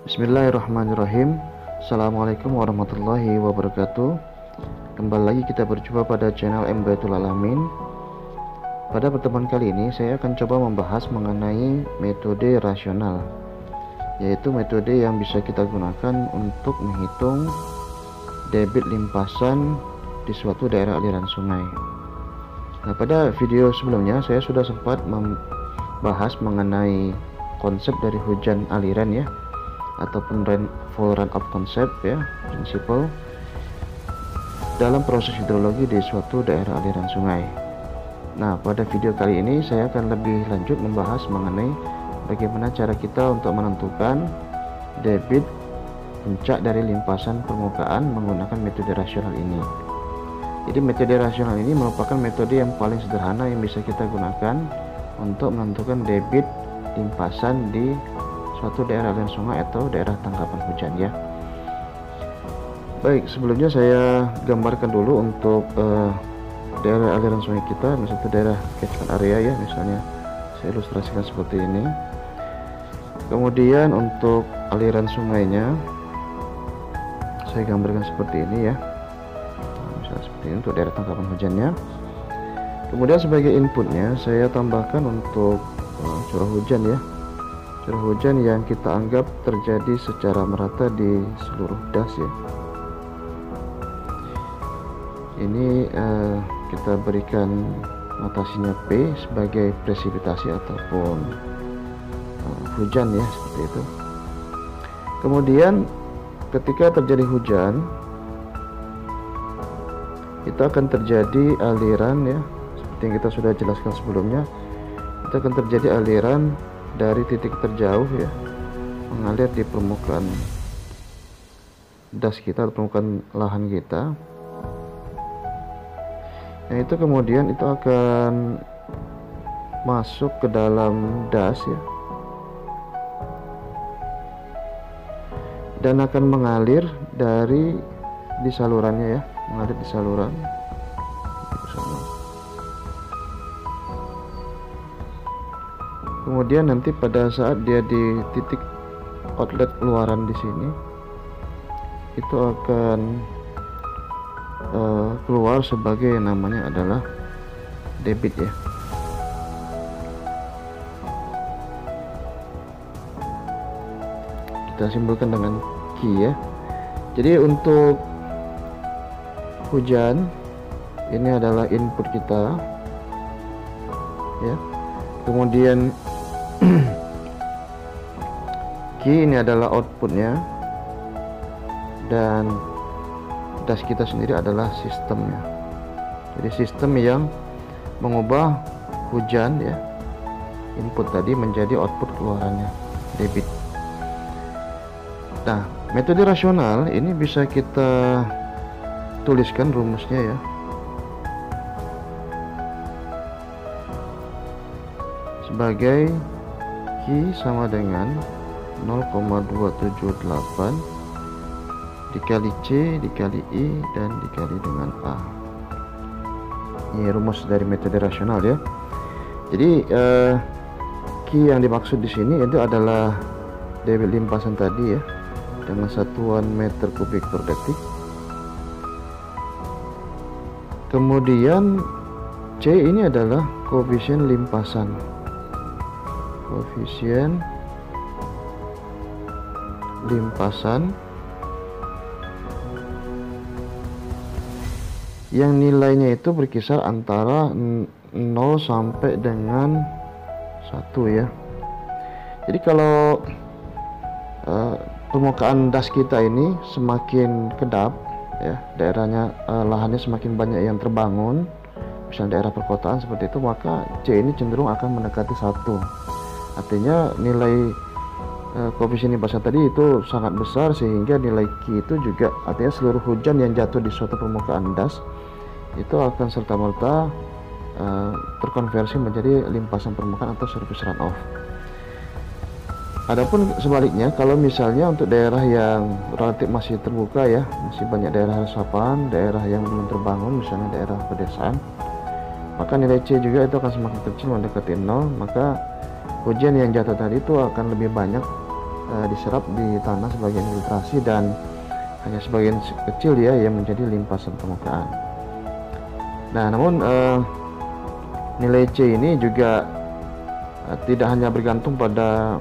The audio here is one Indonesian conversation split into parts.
Bismillahirrahmanirrahim. Assalamualaikum warahmatullahi wabarakatuh. Kembali lagi kita berjumpa pada channel M Baitul Alamin. Pada pertemuan kali ini saya akan coba membahas mengenai metode rasional, yaitu metode yang bisa kita gunakan untuk menghitung debit limpasan di suatu daerah aliran sungai. Nah, pada video sebelumnya saya sudah sempat membahas mengenai konsep dari hujan aliran ya, ataupun full run off concept ya, prinsipal dalam proses hidrologi di suatu daerah aliran sungai. Nah, pada video kali ini saya akan lebih lanjut membahas mengenai bagaimana cara kita untuk menentukan debit puncak dari limpasan permukaan menggunakan metode rasional ini. Jadi metode rasional ini merupakan metode yang paling sederhana yang bisa kita gunakan untuk menentukan debit limpasan di suatu daerah aliran sungai atau daerah tangkapan hujan ya. Baik, sebelumnya saya gambarkan dulu untuk daerah aliran sungai kita, misalnya daerah catchment area ya, misalnya saya ilustrasikan seperti ini. Kemudian untuk aliran sungainya saya gambarkan seperti ini ya, misalnya seperti ini untuk daerah tangkapan hujannya. Kemudian sebagai inputnya saya tambahkan untuk curah hujan ya, curah hujan yang kita anggap terjadi secara merata di seluruh das ya. Ini kita berikan notasinya P sebagai presipitasi ataupun hujan ya, seperti itu. Kemudian ketika terjadi hujan, itu akan terjadi aliran ya, seperti yang kita sudah jelaskan sebelumnya. Itu akan terjadi aliran dari titik terjauh ya, mengalir di permukaan das kita atau permukaan lahan kita. Yang itu kemudian itu akan masuk ke dalam das ya, dan akan mengalir dari di salurannya ya, mengalir di saluran. Kemudian nanti pada saat dia di titik outlet keluaran di sini, itu akan keluar sebagai yang namanya adalah debit ya. Kita simbolkan dengan Q ya. Jadi untuk hujan ini adalah input kita ya. Kemudian Q ini adalah outputnya, dan das kita sendiri adalah sistemnya. Jadi sistem yang mengubah hujan ya, input tadi menjadi output keluarannya, debit. Nah, metode rasional ini bisa kita tuliskan rumusnya ya. Sebagai Q sama dengan 0,278 dikali C dikali I dan dikali dengan A. Ini rumus dari metode rasional ya. Jadi Q yang dimaksud di sini itu adalah debit limpasan tadi ya, dengan satuan meter kubik per detik. Kemudian C ini adalah koefisien limpasan, koefisien limpasan yang nilainya itu berkisar antara 0 sampai dengan 1 ya. Jadi kalau permukaan das kita ini semakin kedap ya, daerahnya lahannya semakin banyak yang terbangun, misalnya daerah perkotaan seperti itu, maka C ini cenderung akan mendekati 1. Artinya nilai koefisien limpasan tadi itu sangat besar, sehingga nilai Q itu juga artinya seluruh hujan yang jatuh di suatu permukaan das itu akan serta-merta terkonversi menjadi limpasan permukaan atau surface runoff. Adapun sebaliknya, kalau misalnya untuk daerah yang relatif masih terbuka ya, masih banyak daerah resapan, daerah yang belum terbangun, misalnya daerah pedesaan, maka nilai C juga itu akan semakin kecil mendekati 0, maka hujan yang jatuh tadi itu akan lebih banyak diserap di tanah sebagai infiltrasi dan hanya sebagian kecil ya yang menjadi limpasan permukaan. Nah, namun nilai C ini juga tidak hanya bergantung pada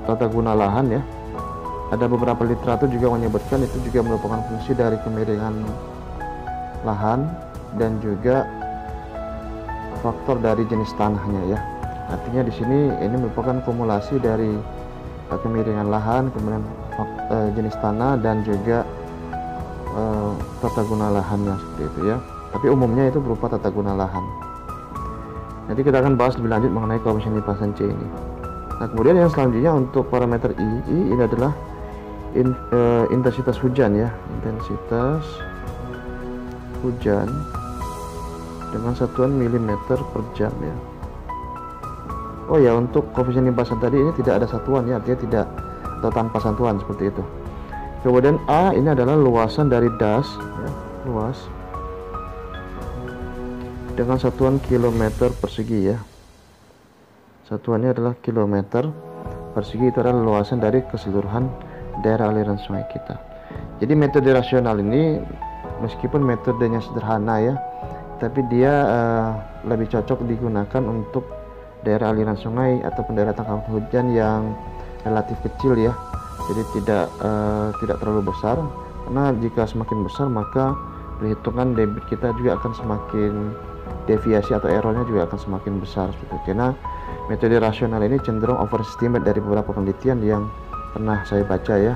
tata guna lahan ya. Ada beberapa literatur juga menyebutkan itu juga merupakan fungsi dari kemiringan lahan dan juga faktor dari jenis tanahnya ya. Artinya di sini ini merupakan kumulasi dari kemiringan lahan, kemudian jenis tanah dan juga tata guna lahannya seperti itu ya. Tapi umumnya itu berupa tata guna lahan. Nanti kita akan bahas lebih lanjut mengenai koefisien limpasan C ini. Nah, kemudian yang selanjutnya untuk parameter I ini adalah intensitas hujan ya, intensitas hujan dengan satuan milimeter per jam ya. Oh ya, untuk koefisien limpasan tadi ini tidak ada satuan ya, artinya tidak atau tanpa satuan seperti itu. Kemudian A ini adalah luasan dari das ya, luas dengan satuan kilometer persegi ya. Satuannya adalah kilometer persegi, itu adalah luasan dari keseluruhan daerah aliran sungai kita. Jadi metode rasional ini meskipun metodenya sederhana ya, tapi dia lebih cocok digunakan untuk daerah aliran sungai ataupun daerah tangkapan hujan yang relatif kecil ya. Jadi tidak terlalu besar, karena jika semakin besar maka perhitungan debit kita juga akan semakin, deviasi atau errornya juga akan semakin besar gitu. Karena metode rasional ini cenderung overestimate dari beberapa penelitian yang pernah saya baca ya.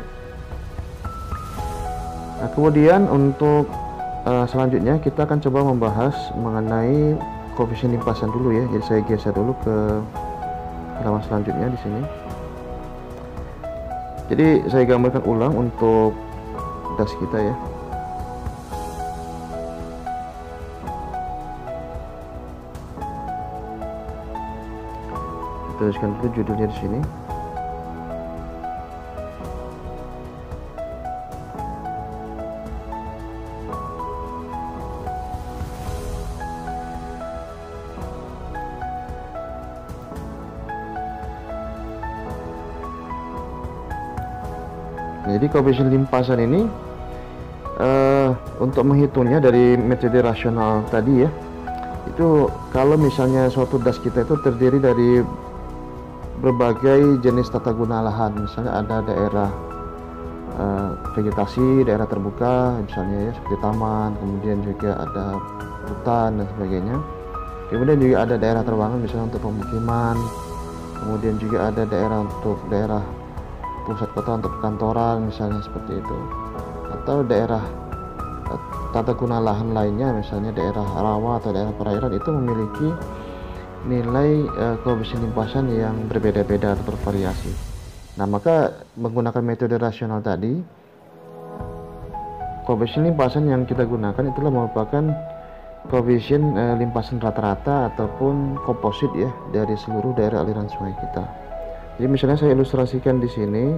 Nah, kemudian untuk selanjutnya kita akan coba membahas mengenai koefisien limpasan dulu ya. Jadi saya geser dulu ke halaman selanjutnya di sini. Jadi saya gambarkan ulang untuk das kita ya. Tuliskan dulu judulnya di sini. Jadi koefisien limpasan ini untuk menghitungnya dari metode rasional tadi ya, itu kalau misalnya suatu das kita itu terdiri dari berbagai jenis tata guna lahan, misalnya ada daerah vegetasi, daerah terbuka misalnya ya seperti taman, kemudian juga ada hutan dan sebagainya, kemudian juga ada daerah terbangun misalnya untuk pemukiman, kemudian juga ada daerah untuk daerah pusat kota untuk perkantoran misalnya seperti itu, atau daerah tata guna lahan lainnya misalnya daerah rawa atau daerah perairan, itu memiliki nilai koefisien limpasan yang berbeda-beda atau bervariasi. Nah, maka menggunakan metode rasional tadi, koefisien limpasan yang kita gunakan itulah merupakan koefisien limpasan rata-rata ataupun komposit ya dari seluruh daerah aliran sungai kita. Jadi misalnya saya ilustrasikan di sini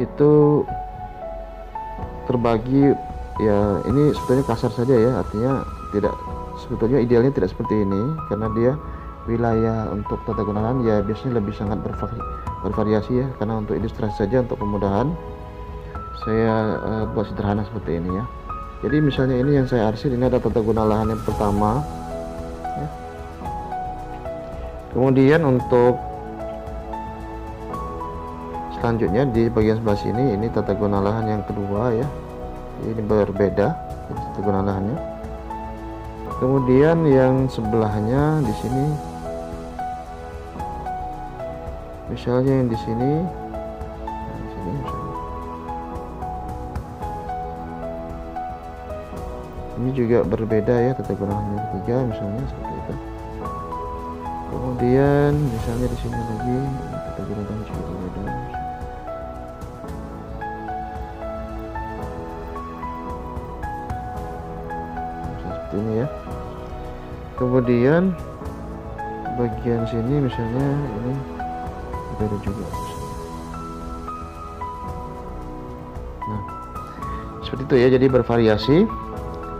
itu terbagi ya, ini sebetulnya kasar saja ya, artinya tidak, sebetulnya idealnya tidak seperti ini karena dia wilayah untuk tata guna lahan ya biasanya lebih sangat bervariasi ya, karena untuk ilustrasi saja untuk kemudahan saya buat sederhana seperti ini ya. Jadi misalnya ini yang saya arsir, ini ada tata guna lahan yang pertama ya. Kemudian untuk selanjutnya di bagian sebelah sini ini tata guna lahan yang kedua ya, ini berbeda tata guna lahannya. Kemudian yang sebelahnya di sini, misalnya yang di sini, nah di sini misalnya. Ini juga berbeda ya tata guna lahan yang ketiga misalnya seperti itu. Kemudian misalnya di sini lagi tata guna lahan juga berbeda. Ini ya. Kemudian bagian sini misalnya ini beda juga. Nah, seperti itu ya, jadi bervariasi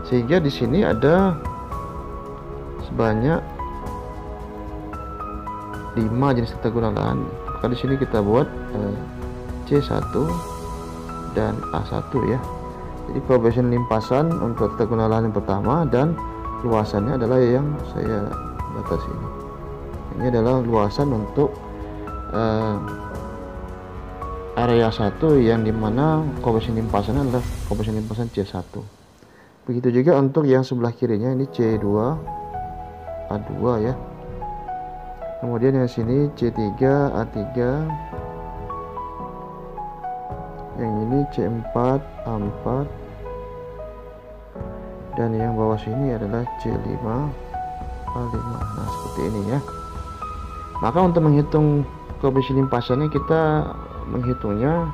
sehingga di sini ada sebanyak 5 jenis tata guna lahan, bukan maka di sini kita buat C1 dan A1 ya. Jadi koefisien limpasan untuk tata guna lahan yang pertama dan luasannya adalah yang saya batasi ini. Ini adalah luasan untuk area 1 yang dimana koefisien limpasannya adalah koefisien limpasan C1. Begitu juga untuk yang sebelah kirinya, ini C2 A2 ya. Kemudian yang sini C3 A3, yang ini C4 A4, dan yang bawah sini adalah C5 A5. Nah seperti ini ya. Maka untuk menghitung koefisien limpasannya, kita menghitungnya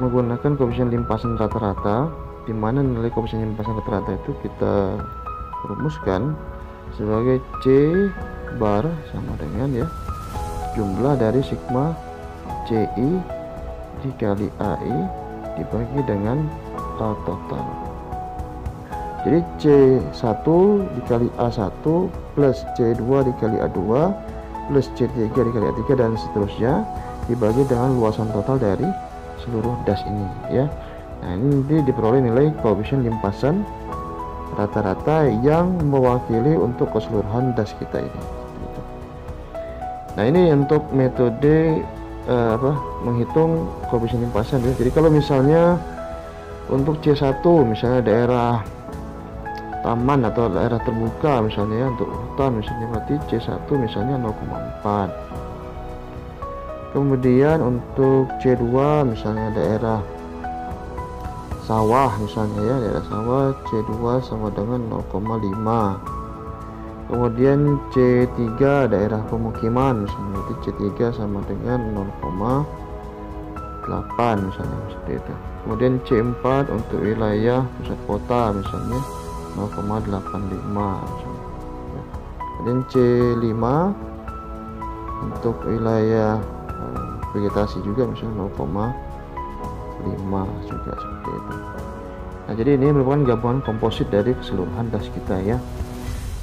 menggunakan koefisien limpasan rata-rata, di mana nilai koefisien limpasan rata-rata itu kita rumuskan sebagai C bar sama dengan ya jumlah dari sigma CI dikali AI dibagi dengan A total. Jadi C1 dikali A1 plus C2 dikali A2 plus C3 dikali A3 dan seterusnya dibagi dengan luasan total dari seluruh das ini ya. Nah ini diperoleh nilai koefisien limpasan rata-rata yang mewakili untuk keseluruhan das kita ini. Nah ini untuk metode menghitung koefisien limpasan ya. Jadi kalau misalnya untuk C1 misalnya daerah taman atau daerah terbuka misalnya ya, untuk hutan misalnya, berarti C1 misalnya 0,4. Kemudian untuk C2 misalnya daerah sawah misalnya ya, daerah sawah C2 sama dengan 0,5. Kemudian C3 daerah pemukiman misalnya, berarti C3 sama dengan 0,8 misalnya seperti itu. Kemudian C4 untuk wilayah pusat kota misalnya 0,85 misalnya. Kemudian C5 untuk wilayah vegetasi juga misalnya 0,5 juga seperti itu. Nah jadi ini merupakan gabungan komposit dari keseluruhan das kita ya.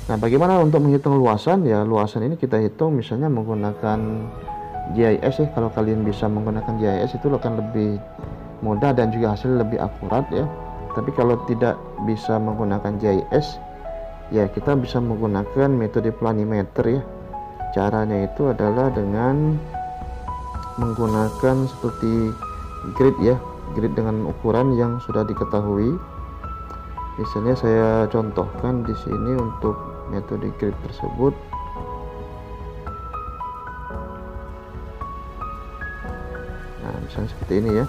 Nah bagaimana untuk menghitung luasan ya? Luasan ini kita hitung misalnya menggunakan GIS ya. Kalau kalian bisa menggunakan GIS itu akan lebih mudah dan juga hasil lebih akurat ya. Tapi kalau tidak bisa menggunakan GIS ya, kita bisa menggunakan metode planimeter ya. Caranya itu adalah dengan menggunakan seperti grid ya, grid dengan ukuran yang sudah diketahui. Misalnya saya contohkan di sini untuk metode grid tersebut. Nah misalnya seperti ini ya.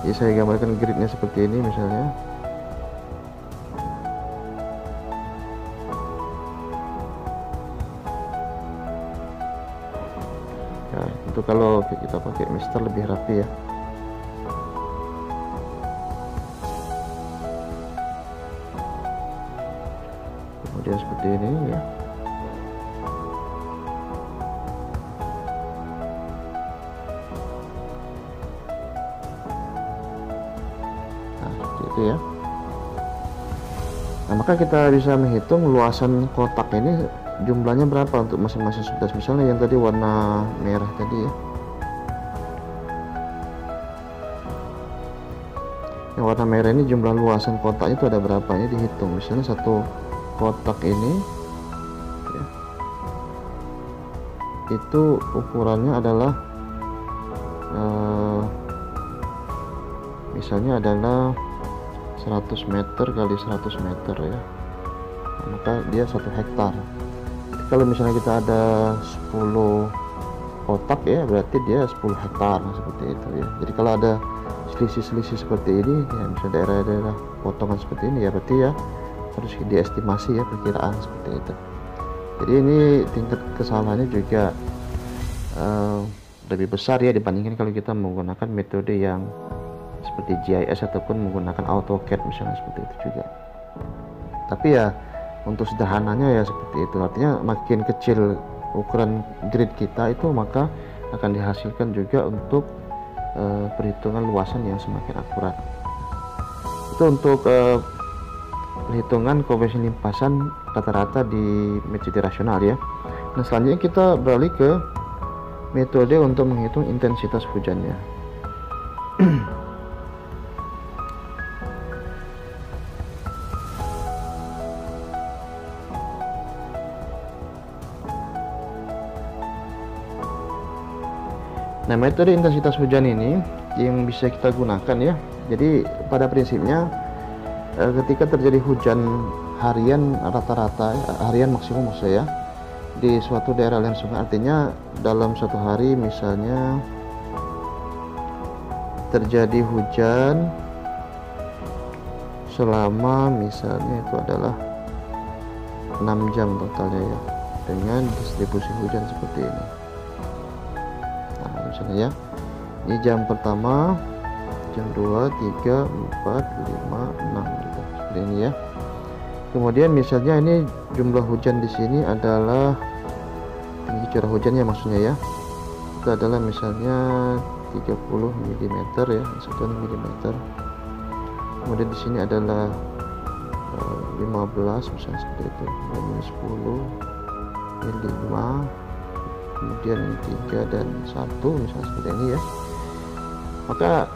Jadi saya gambarkan gridnya seperti ini misalnya. Nah, itu kalau kita pakai master lebih rapi ya. Kemudian seperti ini ya. Nah, seperti itu ya. Nah, maka kita bisa menghitung luasan kotak ini jumlahnya berapa untuk masing-masing subdas. Misalnya yang tadi warna merah tadi ya, yang warna merah ini jumlah luasan kotaknya itu ada berapa, ini dihitung. Misalnya satu kotak ini ya, itu ukurannya adalah misalnya adalah 100 meter kali 100 meter ya. Nah, maka dia 1 hektar. Kalau misalnya kita ada 10 kotak ya, berarti dia 10 hektar seperti itu ya. Jadi kalau ada selisih-selisih seperti ini ya, misalnya daerah-daerah potongan seperti ini ya, berarti ya harus diestimasi ya, perkiraan seperti itu. Jadi ini tingkat kesalahannya juga lebih besar ya dibandingkan kalau kita menggunakan metode yang seperti GIS ataupun menggunakan AutoCAD misalnya, seperti itu juga. Tapi ya untuk sederhananya ya seperti itu. Artinya makin kecil ukuran grid kita itu, maka akan dihasilkan juga untuk perhitungan luasan yang semakin akurat. Itu untuk perhitungan koefisien limpasan rata-rata di metode rasional ya. Nah selanjutnya kita beralih ke metode untuk menghitung intensitas hujannya. Nah, metode intensitas hujan ini yang bisa kita gunakan ya. Jadi pada prinsipnya ketika terjadi hujan harian rata-rata, harian maksimum maksud saya, di suatu daerah aliran sungai, artinya dalam satu hari misalnya terjadi hujan selama misalnya itu adalah 6 jam totalnya ya, dengan distribusi hujan seperti ini. Nah, misalnya ya, ini jam pertama, jam 2, 3, 4, 5, 6 gitu. Seperti ini ya. Kemudian misalnya ini jumlah hujan di sini adalah tinggi curah hujannya maksudnya ya. Itu adalah misalnya 30 mm ya, 1 mm. Kemudian di sini adalah 15 misalnya seperti itu. Kemudian 10 ini 5, kemudian 3 dan 1 misalnya seperti ini ya. Maka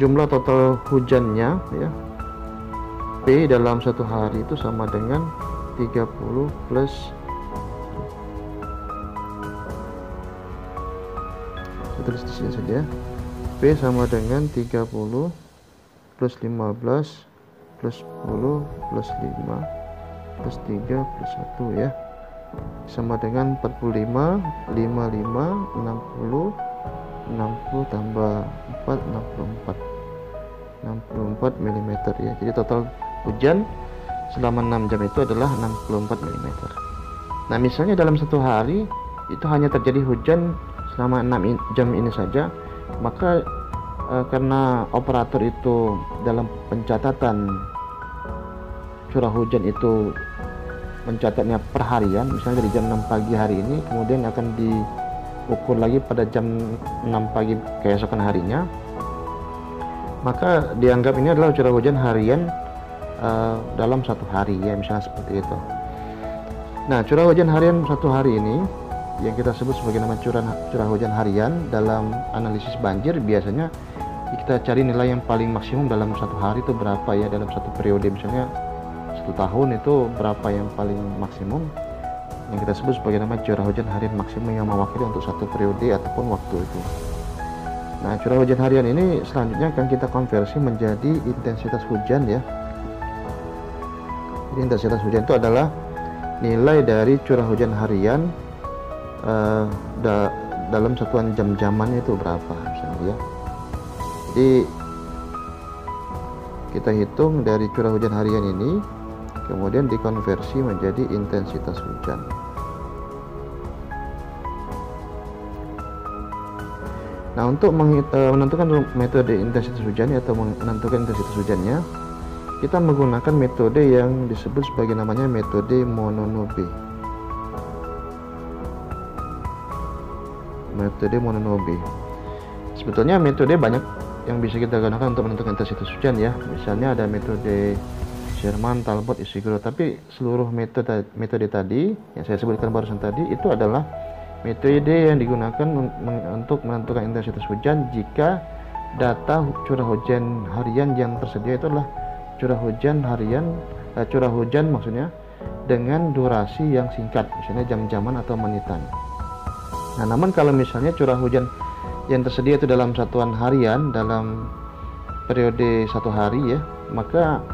jumlah total hujannya ya, P dalam satu hari itu sama dengan 30 plus saya tulis di sini saja, P sama dengan 30 plus 15 plus 10 plus 5 plus 3 plus 1 ya, sama dengan 45, 55, 60 tambah 4, 64 mm ya. Jadi total hujan selama 6 jam itu adalah 64 mm. Nah, misalnya dalam satu hari itu hanya terjadi hujan selama 6 jam ini saja, maka karena operator itu dalam pencatatan curah hujan itu mencatatnya per harian, misalnya dari jam 6 pagi hari ini, kemudian akan diukur lagi pada jam 6 pagi keesokan harinya, maka dianggap ini adalah curah hujan harian dalam satu hari ya, misalnya seperti itu. Nah, curah hujan harian satu hari ini yang kita sebut sebagai nama curah hujan harian dalam analisis banjir, biasanya kita cari nilai yang paling maksimum dalam satu hari itu berapa ya, dalam satu periode, misalnya 1 tahun itu berapa yang paling maksimum, yang kita sebut sebagai nama curah hujan harian maksimum yang mewakili untuk satu periode ataupun waktu itu. Nah, curah hujan harian ini selanjutnya akan kita konversi menjadi intensitas hujan ya. Jadi intensitas hujan itu adalah nilai dari curah hujan harian dalam satuan jam-jamannya itu berapa misalnya ya. Jadi kita hitung dari curah hujan harian ini, kemudian dikonversi menjadi intensitas hujan. Nah, untuk menentukan metode intensitas hujannya atau menentukan intensitas hujannya, kita menggunakan metode yang disebut sebagai namanya metode Mononobe. Metode Mononobe. Sebetulnya metode banyak yang bisa kita gunakan untuk menentukan intensitas hujan ya. Misalnya ada metode Sherman, Talbot, Ishiguro. Tapi seluruh metode tadi yang saya sebutkan barusan tadi itu adalah metode yang digunakan untuk menentukan intensitas hujan jika data curah hujan harian yang tersedia itu adalah curah hujan maksudnya dengan durasi yang singkat, misalnya jam-jaman atau menitan. Nah, namun kalau misalnya curah hujan yang tersedia itu dalam satuan harian dalam periode satu hari ya, maka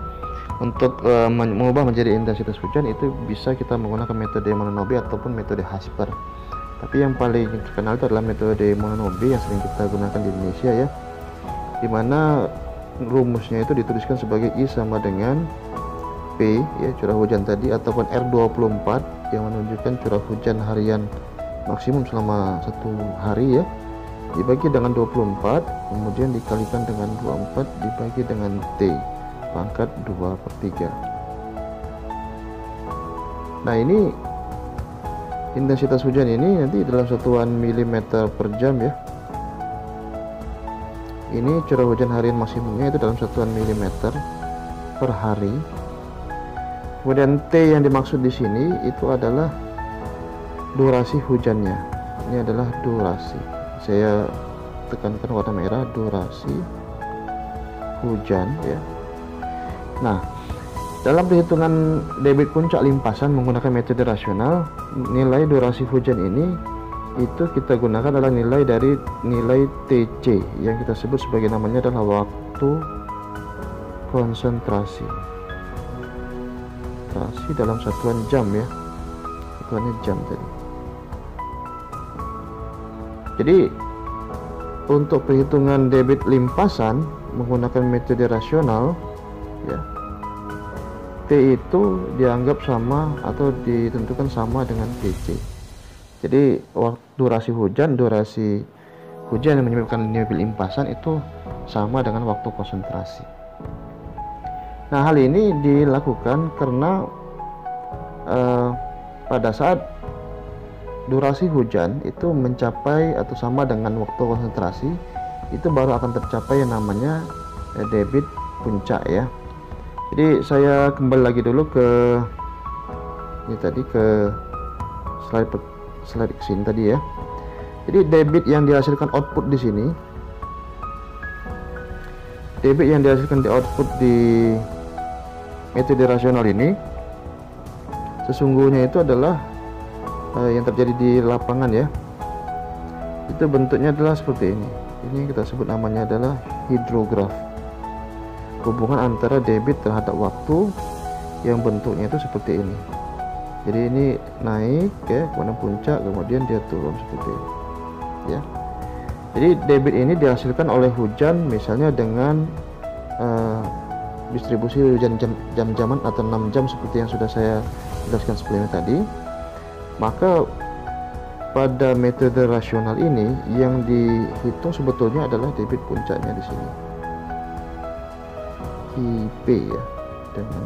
untuk mengubah menjadi intensitas hujan itu bisa kita menggunakan metode Mononobe ataupun metode Hasper. Tapi yang paling terkenal itu adalah metode Mononobe yang sering kita gunakan di Indonesia ya, dimana rumusnya itu dituliskan sebagai I sama dengan P ya, curah hujan tadi, ataupun R24 yang menunjukkan curah hujan harian maksimum selama satu hari ya, dibagi dengan 24, kemudian dikalikan dengan 24 dibagi dengan T pangkat 2/3. Nah, ini intensitas hujan ini nanti dalam satuan milimeter per jam ya. Ini curah hujan harian maksimumnya itu dalam satuan milimeter per hari. Kemudian T yang dimaksud di sini itu adalah durasi hujannya. ini adalah durasi. Saya tekankan warna merah, durasi hujan ya. Nah, dalam perhitungan debit puncak limpasan menggunakan metode rasional, nilai durasi hujan ini itu kita gunakan adalah nilai dari nilai TC yang kita sebut sebagai namanya adalah waktu konsentrasi. Dalam satuan jam ya, satuannya jam tadi. Jadi untuk perhitungan debit limpasan menggunakan metode rasional ya, T itu dianggap sama atau ditentukan sama dengan TC. Jadi durasi hujan yang menyebabkan debit limpasan itu sama dengan waktu konsentrasi. Nah, hal ini dilakukan karena pada saat durasi hujan itu mencapai atau sama dengan waktu konsentrasi, itu baru akan tercapai yang namanya debit puncak ya. Jadi saya kembali lagi dulu ke ini tadi, ke slide sini tadi ya. Jadi debit yang dihasilkan output di sini, debit yang dihasilkan di output di metode rasional ini sesungguhnya itu adalah yang terjadi di lapangan ya. Itu bentuknya adalah seperti ini. Ini kita sebut namanya adalah hidrograf. Hubungan antara debit terhadap waktu yang bentuknya itu seperti ini. Jadi ini naik ya, kemudian puncak, kemudian dia turun seperti ini ya. Jadi debit ini dihasilkan oleh hujan misalnya dengan distribusi hujan jam-jaman atau 6 jam seperti yang sudah saya jelaskan sebelumnya tadi. Maka pada metode rasional ini yang dihitung sebetulnya adalah debit puncaknya di sini, IP ya, dengan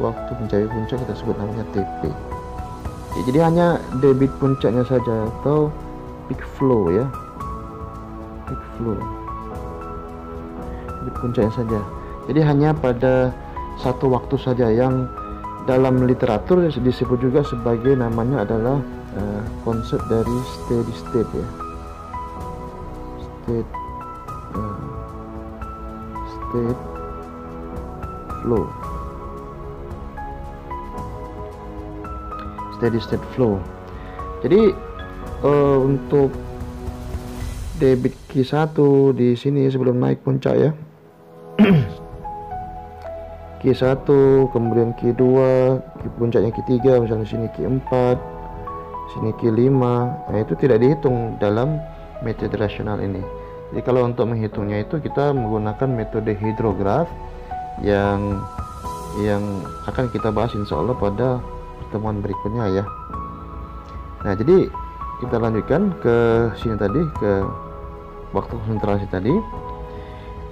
waktu mencapai puncak kita sebut namanya TP ya. Jadi hanya debit puncaknya saja atau peak flow ya, peak flow, debit puncaknya saja. Jadi hanya pada satu waktu saja, yang dalam literatur disebut juga sebagai namanya adalah konsep dari steady state ya, state flow, steady state flow. Jadi untuk debit Q1 di sini sebelum naik puncak ya, Q1, kemudian Q2, puncaknya Q3, misalnya sini Q4, sini Q5. Nah, itu tidak dihitung dalam metode rasional ini. Jadi kalau untuk menghitungnya itu kita menggunakan metode hidrograf yang akan kita bahas insya Allah pada pertemuan berikutnya ya. Nah, jadi kita lanjutkan ke sini tadi, ke waktu konsentrasi tadi.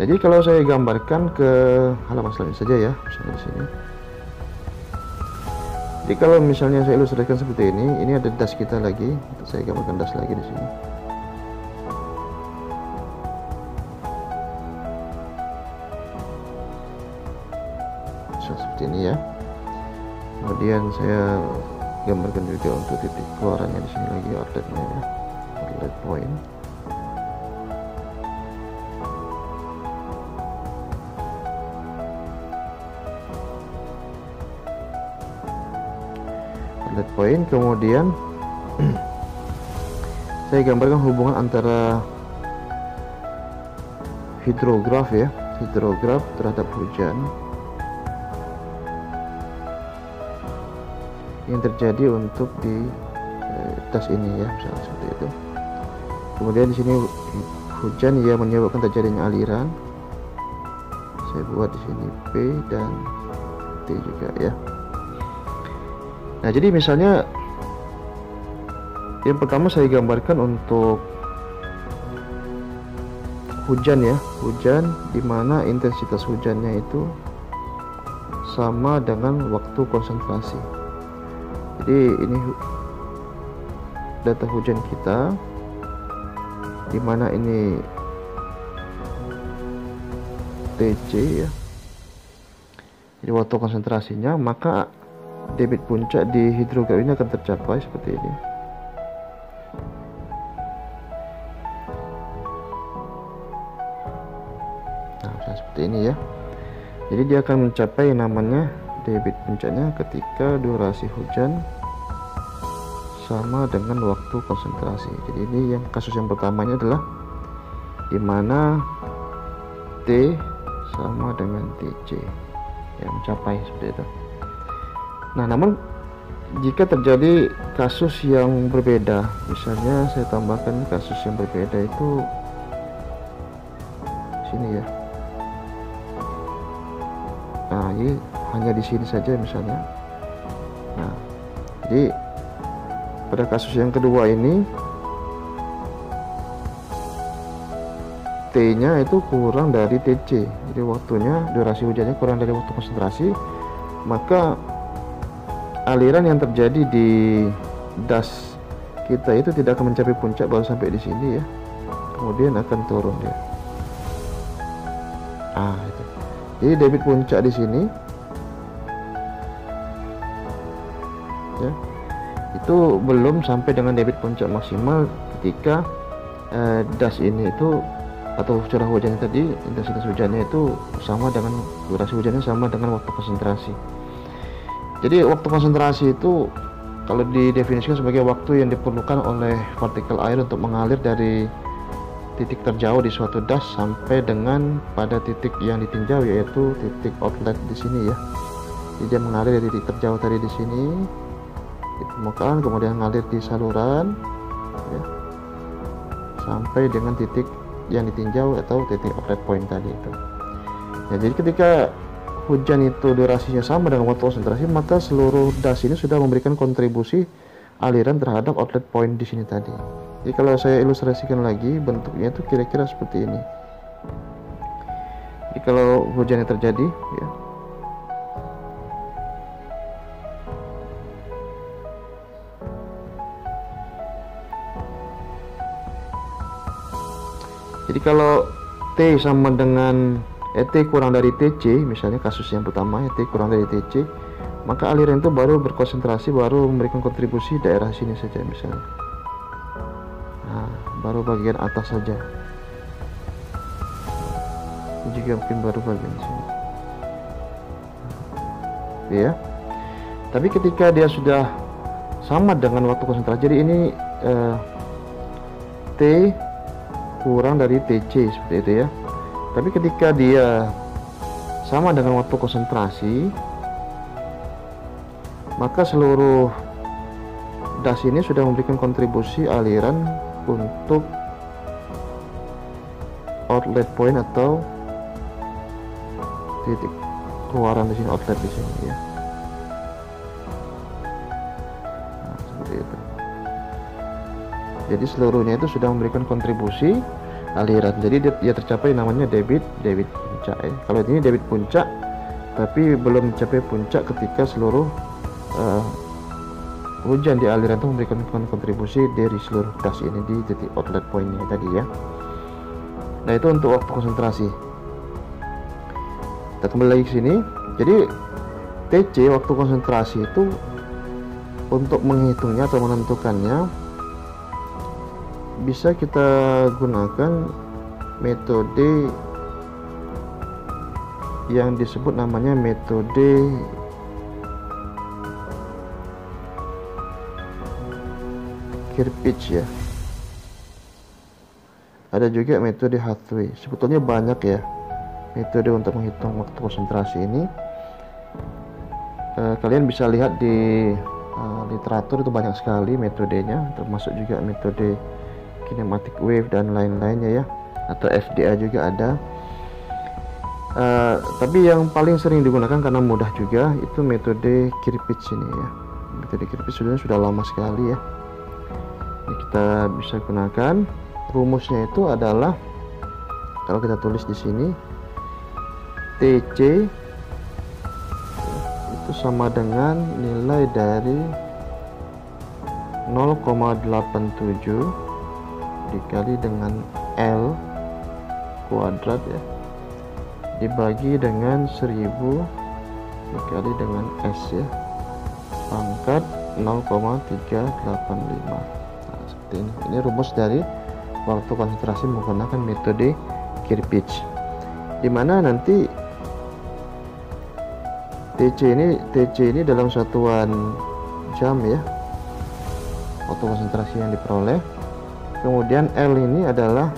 Jadi kalau saya gambarkan ke halaman selanjutnya saja ya, misalnya di sini. Jadi kalau misalnya saya ilustrasikan seperti ini ada das kita lagi. Saya gambarkan das lagi di sini. Seperti ini ya. Kemudian saya gambarkan juga untuk titik keluarannya di sini lagi, outletnya ya, outlet point. Point, kemudian saya gambarkan hubungan antara hidrograf ya, hidrograf terhadap hujan yang terjadi untuk di tas ini ya, misalnya seperti itu. Kemudian di sini hujan yang menyebabkan terjadinya aliran. Saya buat di sini P dan T juga ya. Nah, jadi misalnya yang pertama saya gambarkan untuk hujan ya, hujan dimana intensitas hujannya itu sama dengan waktu konsentrasi. Jadi ini data hujan kita, dimana ini TC ya, jadi waktu konsentrasinya, maka debit puncak di hidrograf ini akan tercapai seperti ini. Nah, misalnya seperti ini ya. Jadi dia akan mencapai yang namanya debit puncaknya ketika durasi hujan sama dengan waktu konsentrasi. Jadi ini yang kasus yang pertamanya adalah dimana T sama dengan TC yang mencapai seperti itu. Nah, namun jika terjadi kasus yang berbeda, misalnya saya tambahkan kasus yang berbeda itu sini ya. Nah, ini hanya di sini saja misalnya. Nah, jadi pada kasus yang kedua ini T-nya itu kurang dari TC, jadi waktunya, durasi hujannya kurang dari waktu konsentrasi, maka aliran yang terjadi di das kita itu tidak akan mencapai puncak baru sampai di sini ya, kemudian akan turun dia. Itu. Jadi debit puncak di sini ya, itu belum sampai dengan debit puncak maksimal ketika das ini itu, atau curah hujannya tadi, intensitas hujannya itu sama dengan durasi hujannya sama dengan waktu konsentrasi. Jadi waktu konsentrasi itu kalau didefinisikan sebagai waktu yang diperlukan oleh partikel air untuk mengalir dari titik terjauh di suatu das sampai dengan pada titik yang ditinjau, yaitu titik outlet di sini ya. Jadi dia mengalir dari titik terjauh tadi di sini di permukaan, kemudian mengalir di saluran ya, sampai dengan titik yang ditinjau atau titik outlet point tadi itu. Ya, jadi ketika hujan itu durasinya sama dengan waktu konsentrasi, maka seluruh das ini sudah memberikan kontribusi aliran terhadap outlet point di sini tadi. Jadi kalau saya ilustrasikan lagi, bentuknya itu kira-kira seperti ini. Jadi kalau hujannya terjadi ya, jadi kalau T sama dengan T kurang dari TC, misalnya kasus yang pertama T kurang dari TC, maka aliran itu baru berkonsentrasi, baru memberikan kontribusi daerah sini saja misalnya. Nah, baru bagian atas saja. Ini juga mungkin baru bagian sini. Ya. Tapi ketika dia sudah sama dengan waktu konsentrasi, jadi ini T kurang dari TC seperti itu ya. Tapi ketika dia sama dengan waktu konsentrasi, maka seluruh das ini sudah memberikan kontribusi aliran untuk outlet point atau titik keluaran di sini, outlet di sini ya. Nah, seperti itu. Jadi seluruhnya itu sudah memberikan kontribusi aliran, jadi dia tercapai namanya debit puncak ya. Kalau ini debit puncak tapi belum mencapai puncak ketika seluruh hujan di aliran itu memberikan kontribusi dari seluruh das ini di titik outlet point ini tadi ya. Nah, itu untuk waktu konsentrasi. Kita kembali lagi ke sini. Jadi TC waktu konsentrasi itu untuk menghitungnya atau menentukannya bisa kita gunakan metode yang disebut namanya metode Kirpich ya. Ada juga metode Hathaway. Sebetulnya banyak ya metode untuk menghitung waktu konsentrasi ini. Kalian bisa lihat di literatur itu banyak sekali metodenya, termasuk juga metode kinematic wave dan lain-lainnya ya, atau FDA juga ada. Tapi yang paling sering digunakan karena mudah juga itu metode Kirpich ini ya. Metode Kirpich sudah lama sekali ya. Ini kita bisa gunakan. Rumusnya itu adalah, kalau kita tulis di sini, TC itu sama dengan nilai dari 0,87 dikali dengan L kuadrat ya, dibagi dengan 1000 dikali dengan S ya, pangkat 0,385. Nah, seperti ini. Ini rumus dari waktu konsentrasi menggunakan metode Kirpich. dimana nanti TC ini dalam satuan jam ya, waktu konsentrasi yang diperoleh. Kemudian L ini adalah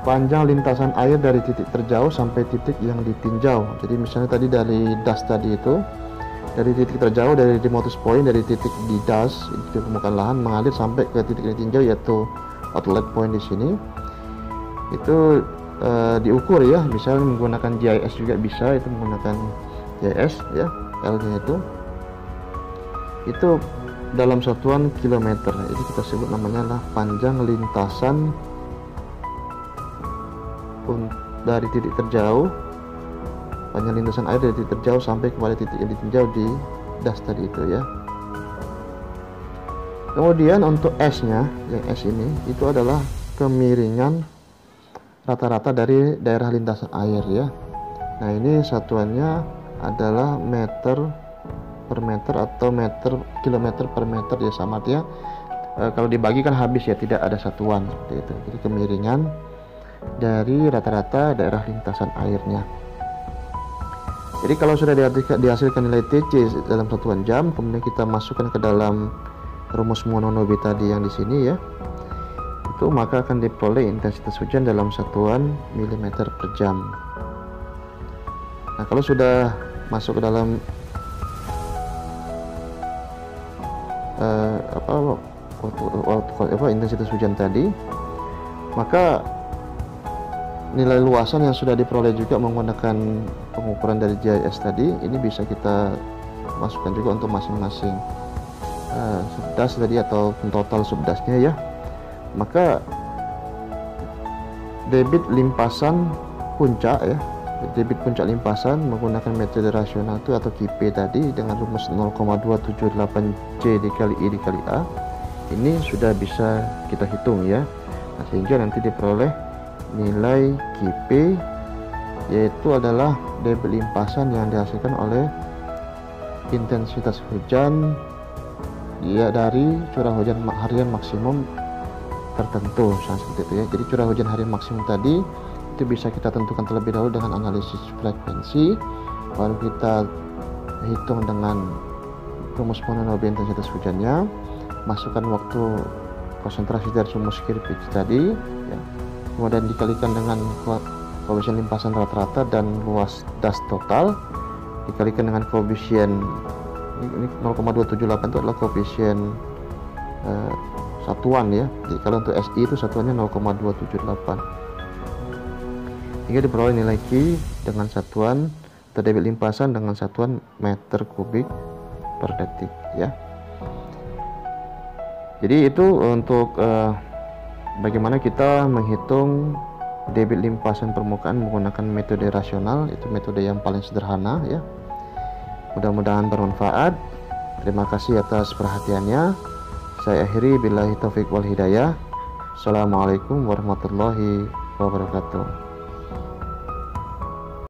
panjang lintasan air dari titik terjauh sampai titik yang ditinjau. Jadi misalnya tadi dari dust tadi itu, dari titik terjauh, dari remote point, dari titik di dust di permukaan lahan mengalir sampai ke titik yang ditinjau, yaitu outlet point di sini. Itu diukur ya, misalnya menggunakan GIS juga bisa, itu menggunakan GIS ya, L-nya itu dalam satuan kilometer. Jadi kita sebut namanya lah panjang lintasan dari titik terjauh, panjang lintasan air dari titik terjauh sampai kepada titik yang ditinjau di dust tadi itu ya. Kemudian untuk S-nya, yang S ini itu adalah kemiringan rata-rata dari daerah lintasan air ya. Nah, ini satuannya adalah meter per meter atau kilometer per meter ya, sama artinya kalau dibagi kan habis ya, tidak ada satuan seperti itu. Jadi kemiringan dari rata-rata daerah lintasan airnya. Jadi kalau sudah dihasilkan nilai TC dalam satuan jam, kemudian kita masukkan ke dalam rumus Mononobe tadi yang di sini ya, itu maka akan diperoleh intensitas hujan dalam satuan milimeter per jam. Nah, kalau sudah masuk ke dalam intensitas hujan tadi, maka nilai luasan yang sudah diperoleh juga menggunakan pengukuran dari GIS tadi, ini bisa kita masukkan juga untuk masing-masing subdas tadi atau total subdasnya ya. Maka debit limpasan puncak ya, debit puncak limpasan menggunakan metode rasional itu atau KIP tadi dengan rumus 0,278 C dikali I dikali A, ini sudah bisa kita hitung ya. Nah, sehingga nanti diperoleh nilai KIP, yaitu adalah debit limpasan yang dihasilkan oleh intensitas hujan ya dari curah hujan harian maksimum tertentu, seperti itu ya. Jadi curah hujan harian maksimum tadi itu bisa kita tentukan terlebih dahulu dengan analisis frekuensi, baru kita hitung dengan rumus Mononobe intensitas hujannya, masukkan waktu konsentrasi dari rumus Kirchhoff tadi ya, kemudian dikalikan dengan koefisien limpasan rata-rata dan luas dust total, dikalikan dengan koefisien ini 0,278 itu adalah koefisien satuan ya. Jadi kalau untuk SI itu satuannya 0,278, hingga diperoleh nilai Q dengan satuan atau debit limpasan dengan satuan meter kubik per detik ya. Jadi itu untuk bagaimana kita menghitung debit limpasan permukaan menggunakan metode rasional, itu metode yang paling sederhana ya. Mudah-mudahan bermanfaat. Terima kasih atas perhatiannya. Saya akhiri billahi taufik wal hidayah. Assalamualaikum warahmatullahi wabarakatuh.